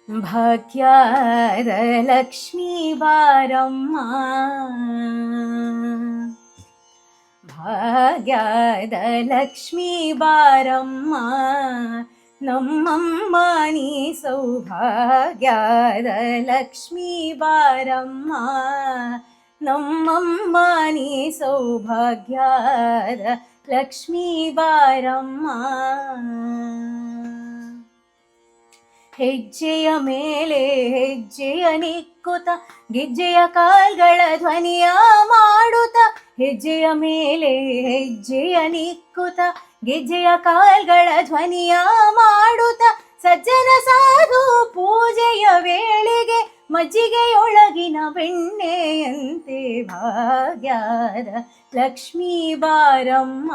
ಭಾಗ್ಯದ ಲಕ್ಷ್ಮೀ ಬಾರಮ್ಮ, ಭಾಗ್ಯದ ಲಕ್ಷ್ಮೀ ಬಾರಮ್ಮ, ನಮ್ಮಮ್ಮ ನೀ ಸೌಭಾಗ್ಯದ ಲಕ್ಷ್ಮೀ ಬಾರಮ್ಮ, ನಮ್ಮಮ್ಮ ನೀ ಸೌಭಾಗ್ಯದ ಲಕ್ಷ್ಮೀ ಬಾರಮ್ಮ. ಹೆಜ್ಜೆಯ ಮೇಲೆ ಹೆಜ್ಜೆಯ ನಿಕ್ಕುತ ಗೆಜ್ಜೆಯ ಕಾಲ್ಗಳ ಧ್ವನಿಯ ಮಾಡುತ್ತ, ಹೆಜ್ಜೆಯ ಮೇಲೆ ಹೆಜ್ಜೆಯ ನಿಕ್ಕುತ ಗೆಜ್ಜೆಯ ಕಾಲ್ಗಳ ಧ್ವನಿಯ ಮಾಡುತ್ತ, ಸಜ್ಜನ ಸಾಧು ಪೂಜೆಯ ವೇಳೆಗೆ ಮಜ್ಜಿಗೆಯೊಳಗಿನ ಬೆಣ್ಣೆಯಂತೆ ಭಾಗ್ಯದ ಲಕ್ಷ್ಮೀ ಬಾರಮ್ಮ.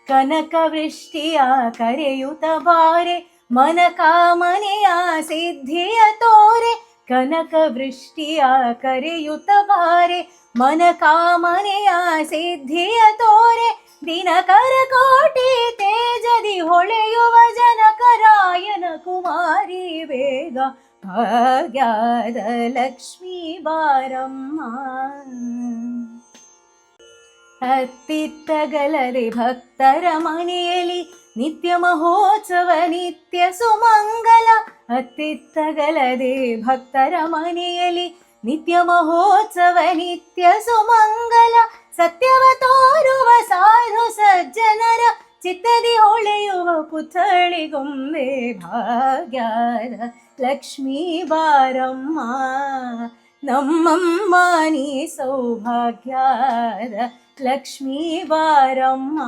ಕನಕ ವೃಷ್ಟಿಯ ಕರೆಯುತ್ತ ಬಾರೆ, ಮನ ಕಾಮನೆಯ ಸಿದ್ಧಿಯ ತೋರೆ, ಕನಕ ವೃಷ್ಟಿಯ ಕರೆಯುತ್ತ ಬಾರೆ, ಮನ ಕಾಮನೆಯ ಸಿದ್ಧಿಯ ತೋರೆ, ದಿನಕರ ಕೋಟಿ ತೇಜದಿ ಹೊಳೆಯುವ ಜನಕರಾಯನ ಕುಮಾರಿ ಬೇಗ ಭಾಗ್ಯದ ಲಕ್ಷ್ಮೀ ಬಾರಮ್ಮ. ಅತ್ತಿತ್ತಗಲದೆ ಭಕ್ತರ ಮನೆಯಲ್ಲಿ ನಿತ್ಯ ಮಹೋತ್ಸವ ನಿತ್ಯ ಸುಮಂಗಲ, ಅತ್ತಿತ್ತಗಲದೆ ಭಕ್ತರ ಮನೆಯಲ್ಲಿ ನಿತ್ಯ ಮಹೋತ್ಸವ ನಿತ್ಯ ಸುಮಂಗಲ, ಸತ್ಯವ ತೋರುವ ಸಾಧು ಸಜ್ಜನರ ಚಿತ್ತದಿ ಹೊಳೆಯುವ ಪುತ್ಥಳಿಗೊಂಬೆ ಭಾಗ್ಯದ ಲಕ್ಷ್ಮೀ ಬಾರಮ್ಮ, ನಮ್ಮಮ್ಮ ನೀ ಸೌಭಾಗ್ಯದ ಲಕ್ಷ್ಮೀ ಬಾರಮ್ಮ.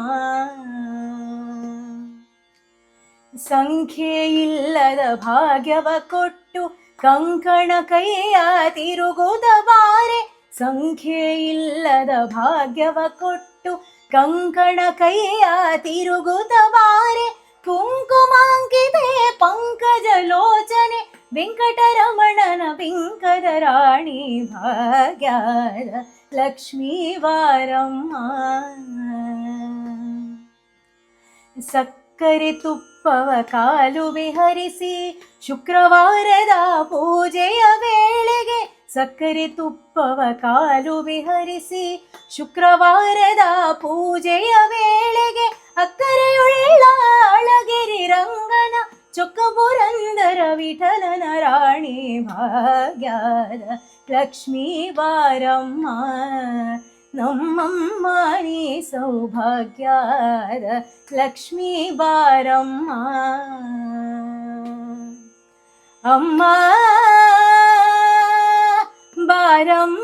ಸಂಖ್ಯೆಯಿಲ್ಲದ ಭಾಗ್ಯವ ಕೊಟ್ಟು ಕಂಕಣ ಕೈಯ ತಿರುಗುದ ಬಾರೆ, ಸಂಖ್ಯೆಯಿಲ್ಲದ ಭಾಗ್ಯವ ಕೊಟ್ಟು ಕಂಕಣ ಕೈಯ ತಿರುಗುದ ಬಾರೆ, ಕುಂಕುಮಾಂಕಿತೆ ಪಂಕಜ ಲೋಚನೆ ವೆಂಕಟರಮಣನ ವೆಂಕಟ ರಾಣಿ ಭಾಗ್ಯದ ಲಕ್ಷ್ಮೀ ಬಾರಮ್ಮ. ಸಕ್ಕರೆ ತುಪ್ಪವ ಕಾಲು ವಿಹರಿಸಿ ಶುಕ್ರವಾರದ ಪೂಜೆಯ ವೇಳೆಗೆ, ಸಕ್ಕರೆ ತುಪ್ಪವ ಕಾಲು ವಿಹರಿಸಿ ಶುಕ್ರವಾರದ ಪೂಜೆಯ ವೇಳೆಗೆ, ಅಕ್ಕರೆಯುಳ್ಳ ಅಳಗಿರಿ ರಂಗನ ಚೊಕ್ಕ ಪುರಂದರ ವಿಠಲನ ರಾಣಿ ಭಾಗ್ಯದ ಲಕ್ಷ್ಮೀ ಬಾರಮ್ಮ, ನಮ್ಮಮ್ಮ ನೀ ಸೌಭಾಗ್ಯದ ಲಕ್ಷ್ಮೀ ಬಾರಮ್ಮ. ಅಮ್ಮ ಬಾರಮ್ಮ